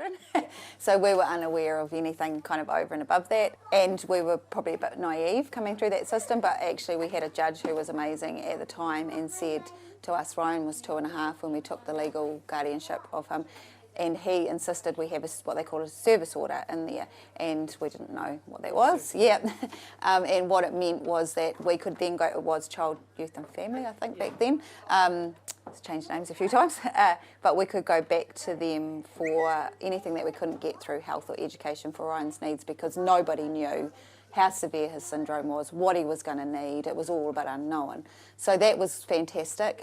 children. So we were unaware of anything kind of over and above that, and we were probably a bit naive coming through that system, but actually we had a judge who was amazing at the time and said to us, Ryan was 2.5 when we took the legal guardianship of him, and he insisted we have what they call a service order in there, and we didn't know what that was. Yeah, and what it meant was that we could then go, it was Child, Youth and Family, I think, back then. It's changed names a few times, but we could go back to them for anything that we couldn't get through health or education for Ryan's needs, because nobody knew how severe his syndrome was, what he was going to need. It was all a bit unknown. So that was fantastic.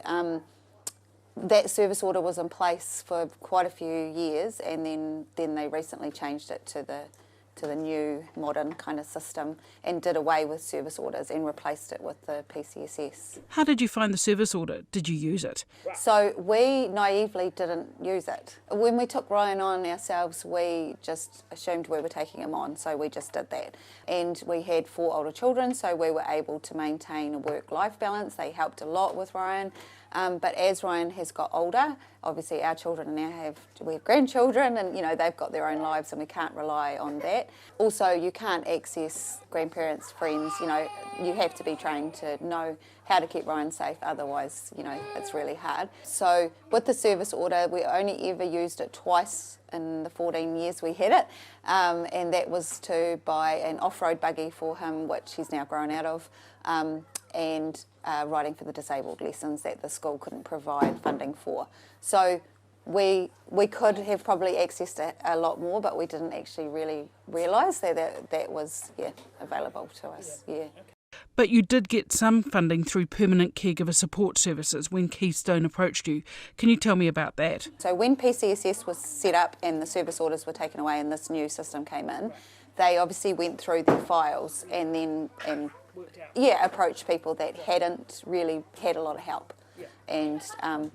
That service order was in place for quite a few years, and then they recently changed it to the new modern kind of system and did away with service orders and replaced it with the PCSS. How did you find the service order? Did you use it? So we naively didn't use it. When we took Ryan on ourselves, we just assumed we were taking him on, so we just did that. And we had 4 older children, so we were able to maintain a work-life balance. They helped a lot with Ryan. But as Ryan has got older, obviously our children now we have grandchildren, and they've got their own lives, and we can't rely on that. Also, you can't access grandparents, friends. You have to be trained to know how to keep Ryan safe. Otherwise, it's really hard. So with the service order, we only ever used it twice in the 14 years we had it, and that was to buy an off-road buggy for him, which he's now grown out of, and riding for the disabled lessons that the school couldn't provide funding for. So we could have probably accessed it a lot more, but we didn't actually really realise that was available to us. Yeah. But you did get some funding through permanent caregiver support services when Keystone approached you. Can you tell me about that? So when PCSS was set up and the service orders were taken away and this new system came in, they obviously went through their files and then approached people that hadn't really had a lot of help. And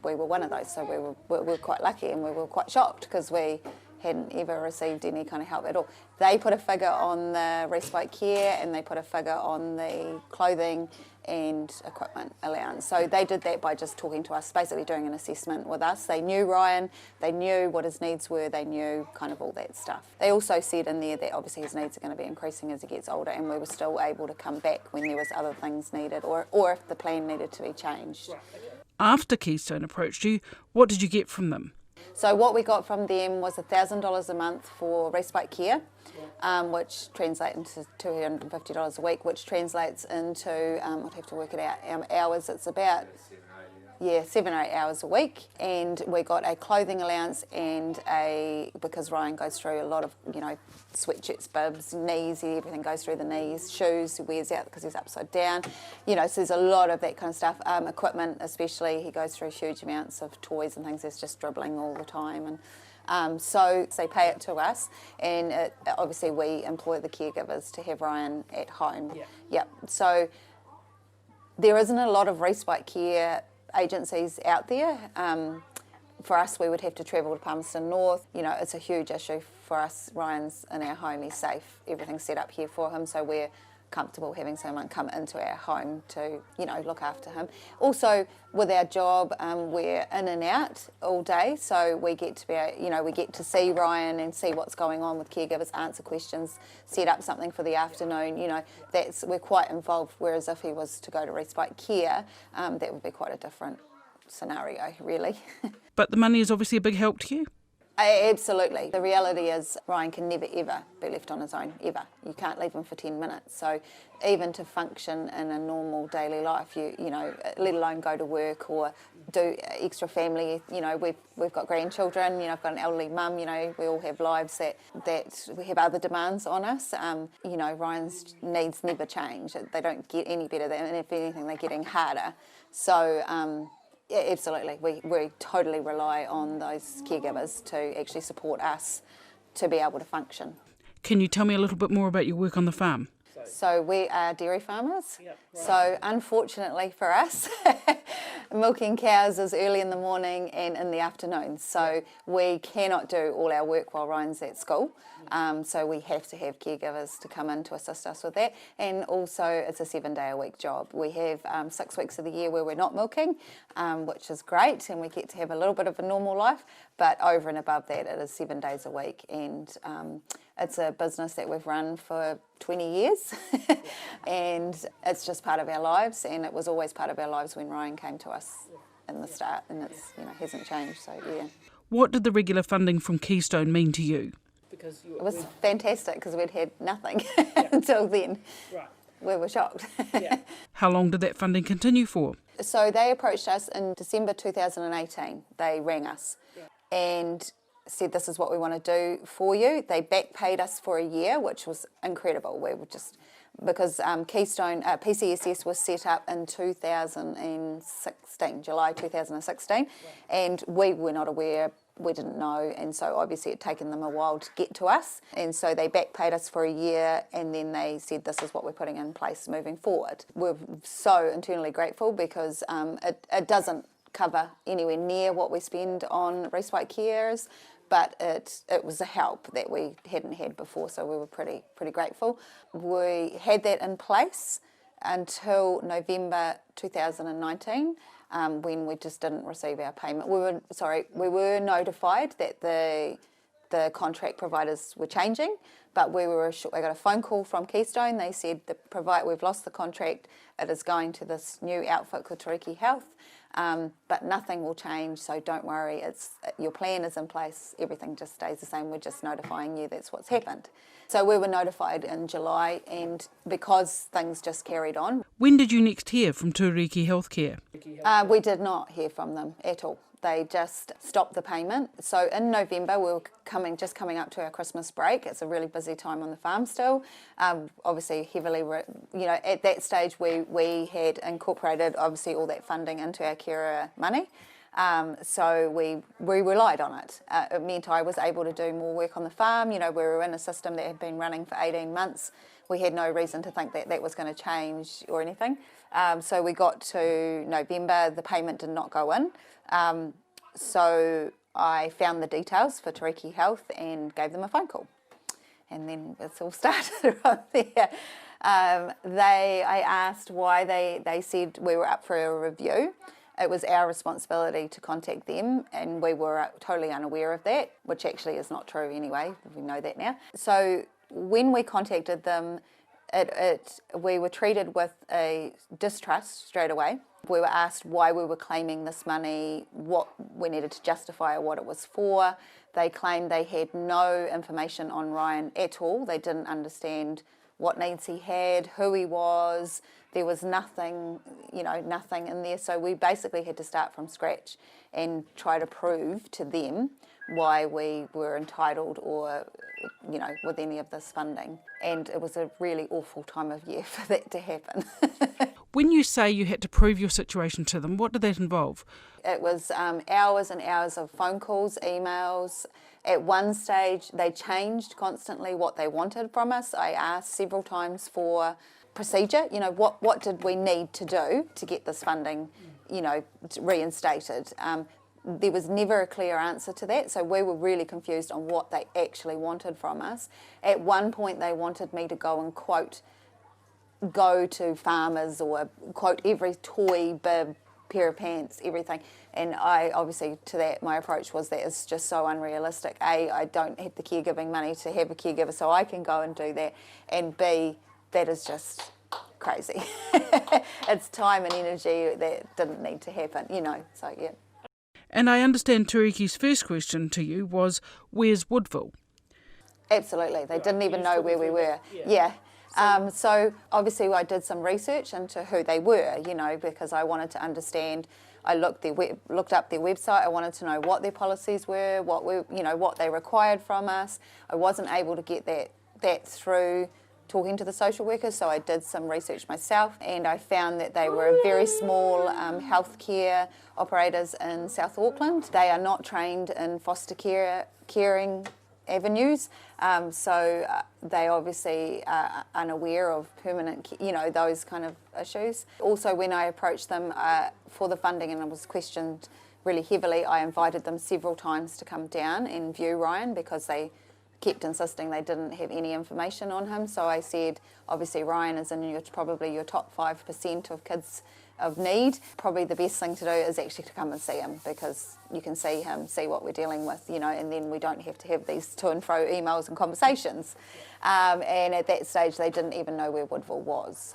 we were one of those, so we were quite lucky, and we were quite shocked because we hadn't ever received any kind of help at all. They put a figure on the respite care, and they put a figure on the clothing and equipment allowance. So they did that by just talking to us, basically doing an assessment with us. They knew Ryan, they knew what his needs were, they knew kind of all that stuff. They also said in there that obviously his needs are going to be increasing as he gets older, and we were still able to come back when there was other things needed, or if the plan needed to be changed. After Keystone approached you, what did you get from them? So what we got from them was $1,000 a month for respite care, which translates into $250 a week, which translates into, I'd have to work it out, hours. It's about 7 or 8 hours a week. And we got a clothing allowance and because Ryan goes through a lot of, sweatshirts, bibs, knees, everything goes through the knees, shoes he wears out because he's upside down, so there's a lot of that kind of stuff. Equipment especially, he goes through huge amounts of toys and things, there's just dribbling all the time. And so they pay it to us, and obviously we employ the caregivers to have Ryan at home. So there isn't a lot of respite care agencies out there. For us, we would have to travel to Palmerston North. It's a huge issue for us. Ryan's in our home, he's safe, everything's set up here for him, so we're comfortable having someone come into our home to, look after him. Also, with our job, we're in and out all day, so we get to we get to see Ryan and see what's going on with caregivers, answer questions, set up something for the afternoon. We're quite involved. Whereas if he was to go to respite care, that would be quite a different scenario, really. But the money is obviously a big help to you. Absolutely. The reality is Ryan can never ever be left on his own, ever. You can't leave him for 10 minutes. So even to function in a normal daily life, let alone go to work or do extra family, we've got grandchildren, I've got an elderly mum, we all have lives that we have other demands on us. Ryan's needs never change. They don't get any better, and if anything, they're getting harder. So yeah, absolutely. We totally rely on those caregivers to actually support us to be able to function. Can you tell me a little bit more about your work on the farm? So we are dairy farmers. So unfortunately for us, milking cows is early in the morning and in the afternoon. So we cannot do all our work while Ryan's at school. So we have to have caregivers to come in to assist us with that. And also it's a 7-day-a-week job. We have 6 weeks of the year where we're not milking, which is great, and we get to have a little bit of a normal life. But over and above that, it is 7 days a week, and it's a business that we've run for 20 years, and it's just part of our lives, and it was always part of our lives when Ryan came to us in the start, and it's hasn't changed. So yeah. What did the regular funding from Keystone mean to you? It was fantastic because we'd had nothing until then. Right. We were shocked. How long did that funding continue for? So they approached us in December 2018. They rang us and said, this is what we want to do for you. They back paid us for a year, which was incredible. We were just, because Keystone, PCSS was set up in 2016, July 2016, and we were not aware, we didn't know, and so obviously it taken them a while to get to us, and so they back paid us for a year, and then they said this is what we're putting in place moving forward. We're so internally grateful because it doesn't cover anywhere near what we spend on respite carers, but it was a help that we hadn't had before, so we were pretty grateful. We had that in place until November 2019. When we just didn't receive our payment. We were notified that the contract providers were changing, but I got a phone call from Keystone. They said we've lost the contract. It is going to this new outfit called Turiki Health, but nothing will change. So don't worry. Your plan is in place. Everything just stays the same. We're just notifying you that's what's happened. So we were notified in July, and because things just carried on. When did you next hear from Turiki Healthcare? We did not hear from them at all. They just stopped the payment. So in November, we were just coming up to our Christmas break. It's a really busy time on the farm still. Obviously, heavily, at that stage, we had incorporated obviously all that funding into our carer money. So we relied on it. It meant I was able to do more work on the farm. We were in a system that had been running for 18 months. We had no reason to think that was going to change or anything. So we got to November, the payment did not go in. So I found the details for Turiki Health and gave them a phone call. And then it's all started from there. I asked why they said we were up for a review. It was our responsibility to contact them, and we were totally unaware of that, which actually is not true anyway. We know that now. So when we contacted them, we were treated with a distrust straight away. We were asked why we were claiming this money, what we needed to justify what it was for. They claimed they had no information on Ryan at all. They didn't understand what needs he had, who he was. There was nothing, nothing in there. So we basically had to start from scratch and try to prove to them why we were entitled or, with any of this funding. And it was a really awful time of year for that to happen. When you say you had to prove your situation to them, what did that involve? It was hours and hours of phone calls, emails. At one stage, they changed constantly what they wanted from us. I asked several times for procedure, what did we need to do to get this funding, reinstated. There was never a clear answer to that, so we were really confused on what they actually wanted from us. At one point, they wanted me to go and go to farmers or quote every toy, bib, pair of pants, everything. And I obviously to that my approach was that it's just so unrealistic. A, I don't have the caregiving money to have a caregiver so I can go and do that, and B, that is just crazy. It's time and energy that didn't need to happen, so yeah. And I understand Turiki's first question to you was, where's Woodville? Absolutely, they didn't even know where we were. Yeah. So obviously I did some research into who they were, because I wanted to understand. I looked up their website. I wanted to know what their policies were, what they required from us. I wasn't able to get that through talking to the social workers, so I did some research myself, and I found that they were very small healthcare operators in South Auckland. They are not trained in foster caring avenues, so they obviously are unaware of permanent, those kind of issues. Also, when I approached them for the funding and I was questioned really heavily, I invited them several times to come down and view Ryan because they kept insisting they didn't have any information on him. So I said, obviously Ryan is in probably your top 5% of kids of need. Probably the best thing to do is actually to come and see him, because you can see him, see what we're dealing with, you know, and then we don't have to have these to and fro emails and conversations. And at that stage, they didn't even know where Woodville was.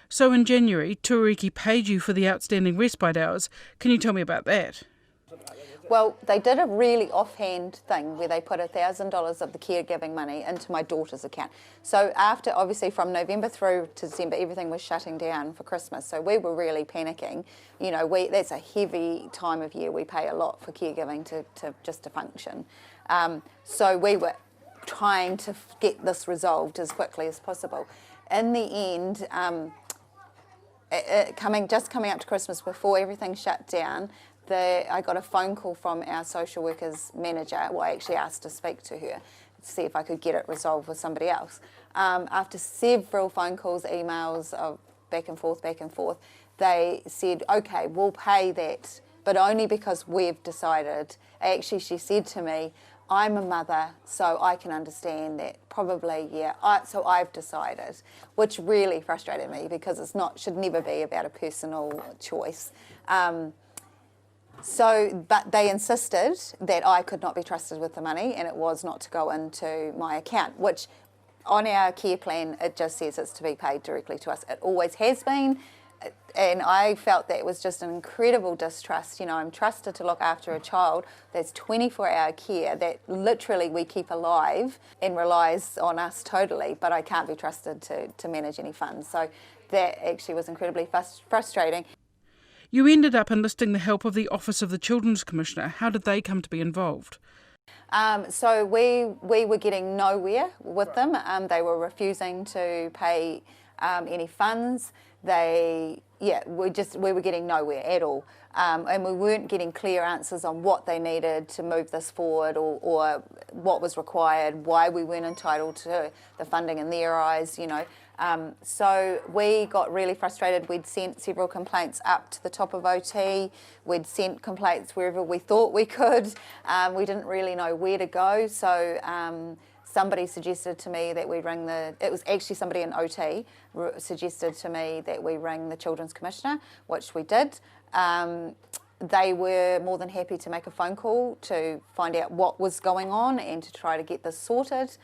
So in January, Turoki paid you for the outstanding respite hours. Can you tell me about that? Well, they did a really offhand thing where they put $1,000 of the caregiving money into my daughter's account. So after, obviously, from November through to December, everything was shutting down for Christmas. So we were really panicking. You know, that's a heavy time of year. We pay a lot for caregiving to function. So we were trying to get this resolved as quickly as possible. In the end, coming up to Christmas, before everything shut down, I got a phone call from our social worker's manager. Well, I actually asked to speak to her to see if I could get it resolved with somebody else. After several phone calls, emails, back and forth, they said, okay, we'll pay that, but only because we've decided. Actually, she said to me, I'm a mother, so I can understand that. Probably, yeah. So I've decided, which really frustrated me, because should never be about a personal choice. But they insisted that I could not be trusted with the money, and it was not to go into my account, which on our care plan, it just says it's to be paid directly to us. It always has been, and I felt that it was just an incredible distrust. You know, I'm trusted to look after a child that's 24-hour care that literally we keep alive and relies on us totally, but I can't be trusted to manage any funds. So that actually was incredibly frustrating. You ended up enlisting the help of the Office of the Children's Commissioner. How did they come to be involved? So we were getting nowhere with them. They were refusing to pay any funds. We were getting nowhere at all. And we weren't getting clear answers on what they needed to move this forward, or what was required, why we weren't entitled to the funding in their eyes, you know. So we got really frustrated. We'd sent several complaints up to the top of OT. We'd sent complaints wherever we thought we could. We didn't really know where to go. So somebody suggested to me that we ring it was actually somebody in OT suggested to me that we ring the Children's Commissioner, which we did. They were more than happy to make a phone call to find out what was going on and to try to get this sorted.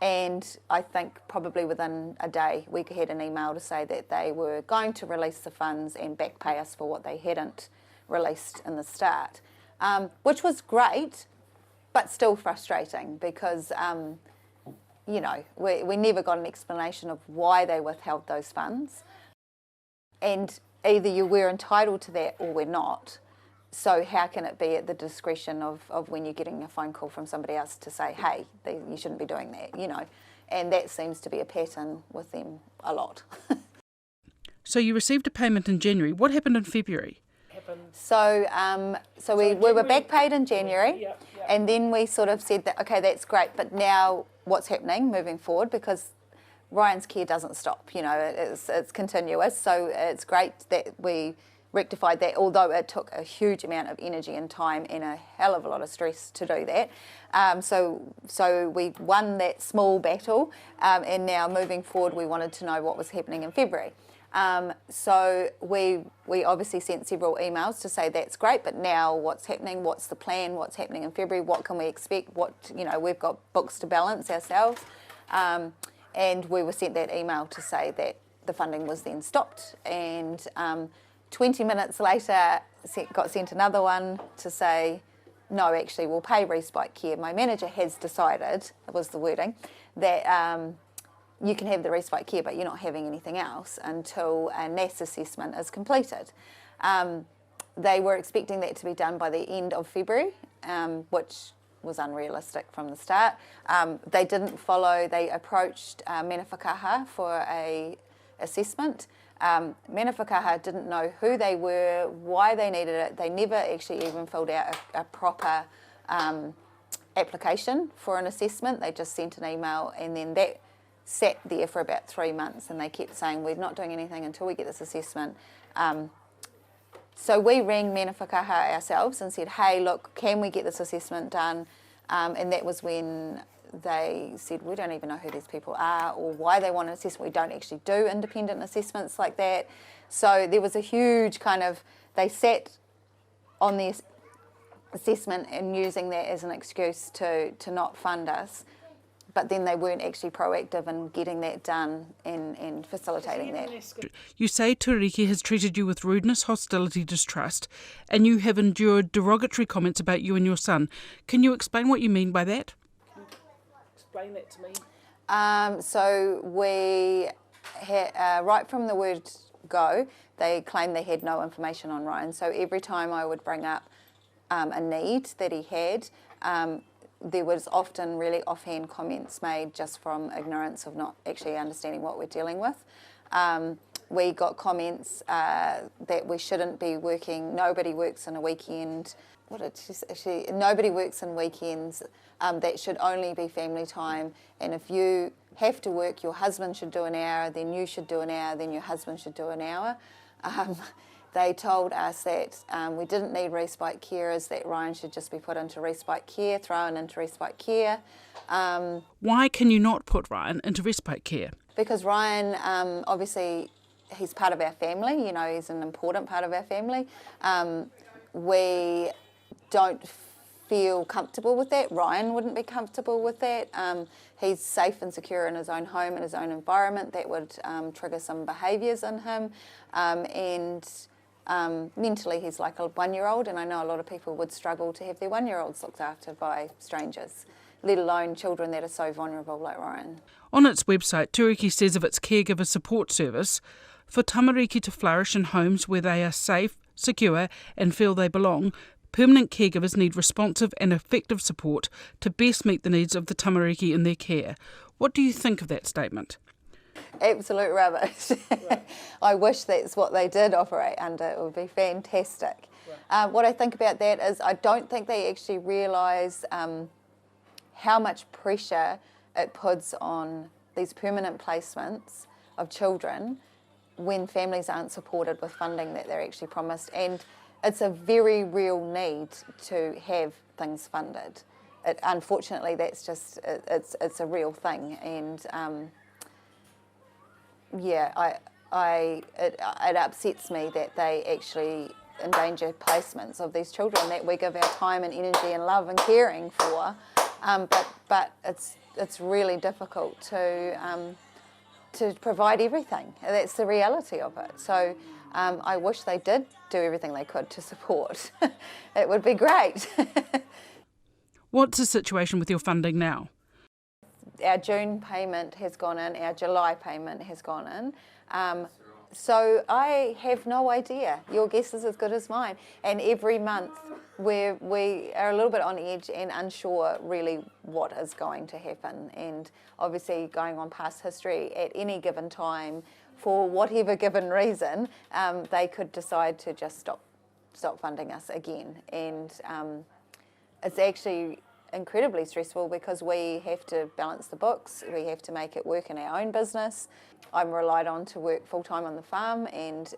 And I think probably within a day we had an email to say that they were going to release the funds and back pay us for what they hadn't released in the start, which was great, but still frustrating, because you know, we never got an explanation of why they withheld those funds. And either we're entitled to that or we're not. So how can it be at the discretion of when you're getting a phone call from somebody else to say, hey, you shouldn't be doing that, you know? And that seems to be a pattern with them a lot. So you received a payment in January. What happened in February? So we were back paid in January, and then we sort of said that, okay, that's great, but now what's happening moving forward? Because Ryan's care doesn't stop, you know, it's continuous. So it's great that we rectified that, although it took a huge amount of energy and time and a hell of a lot of stress to do that. So we won that small battle, and now moving forward we wanted to know what was happening in February. So we obviously sent several emails to say that's great, but now what's happening? What's the plan? What's happening in February? What can we expect? We've got books to balance ourselves. And we were sent that email to say that the funding was then stopped, and 20 minutes later got sent another one to say, no, actually we'll pay respite care. My manager has decided, that was the wording, that you can have the respite care, but you're not having anything else until a NAS assessment is completed. They were expecting that to be done by the end of February, which was unrealistic from the start. They didn't follow. They approached Mena Whakaha for a assessment. Mena Whakaha didn't know who they were, why they needed it. They never actually even filled out a proper application for an assessment. They just sent an email, and then that sat there for about 3 months, and they kept saying, we're not doing anything until we get this assessment. So we rang Mena Whakaha ourselves and said, hey, look, can we get this assessment done? and that was when they said, we don't even know who these people are or why they want an assessment. We don't actually do independent assessments like that. So there was a huge they sat on the assessment and using that as an excuse to not fund us, but then they weren't actually proactive in getting that done and facilitating that. You say Turiki has treated you with rudeness, hostility, distrust, and you have endured derogatory comments about you and your son. Can you explain what you mean by that? Explain that to me. So we had, right from the word go, they claimed they had no information on Ryan. So every time I would bring up a need that he had, there was often really offhand comments made just from ignorance of not actually understanding what we're dealing with. We got comments that we shouldn't be working, nobody works in a weekend. What did she say? Nobody works in weekends, that should only be family time, and if you have to work, your husband should do an hour, then you should do an hour, then your husband should do an hour. They told us that we didn't need respite carers, that Ryan should just be put into respite care, thrown into respite care. Why can you not put Ryan into respite care? Because Ryan, obviously, he's part of our family, he's an important part of our family. We don't feel comfortable with that. Ryan wouldn't be comfortable with that. He's safe and secure in his own home, in his own environment. That would trigger some behaviours in him. Mentally, he's like a 1-year-old, and I know a lot of people would struggle to have their 1-year-olds looked after by strangers, let alone children that are so vulnerable like Ryan. On its website, Turoki says of its caregiver support service, for tamariki to flourish in homes where they are safe, secure and feel they belong, permanent caregivers need responsive and effective support to best meet the needs of the tamariki in their care. What do you think of that statement? Absolute rubbish. Right. I wish that's what they did operate under. It would be fantastic. Right. What I think about that is I don't think they actually realise how much pressure it puts on these permanent placements of children when families aren't supported with funding that they're actually promised. And it's a very real need to have things funded. Unfortunately, that's just, it's a real thing. And it upsets me that they actually endanger placements of these children that we give our time and energy and love and caring for, but it's really difficult to provide everything. That's the reality of it. So I wish they did do everything they could to support. It would be great. What's the situation with your funding now? Our June payment has gone in, our July payment has gone in. So I have no idea. Your guess is as good as mine. And every month we are a little bit on edge and unsure really what is going to happen. And obviously going on past history, at any given time, for whatever given reason, they could decide to just stop funding us again. And it's actually incredibly stressful because we have to balance the books, we have to make it work in our own business. I'm relied on to work full-time on the farm, and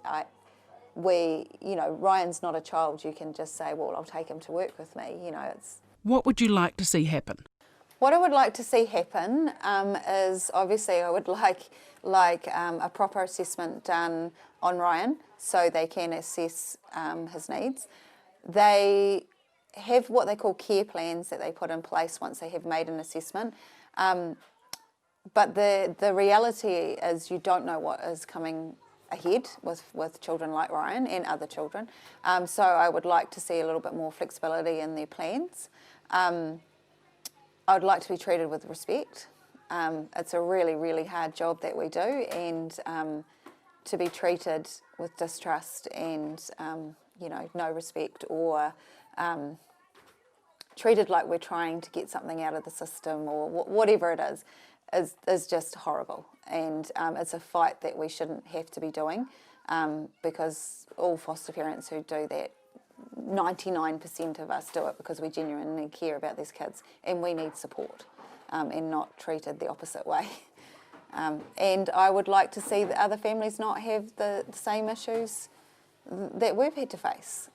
Ryan's not a child you can just say, well, I'll take him to work with me. What would you like to see happen? What I would like to see happen is obviously I would like a proper assessment done on Ryan so they can assess his needs. They have what they call care plans that they put in place once they have made an assessment. But the reality is you don't know what is coming ahead with children like Ryan and other children. So I would like to see a little bit more flexibility in their plans. I would like to be treated with respect. It's a really, really hard job that we do, and to be treated with distrust and no respect, or treated like we're trying to get something out of the system, or whatever it is just horrible. And it's a fight that we shouldn't have to be doing, because all foster parents who do that, 99% of us do it because we genuinely care about these kids and we need support, and not treated the opposite way. And I would like to see the other families not have the same issues that we've had to face.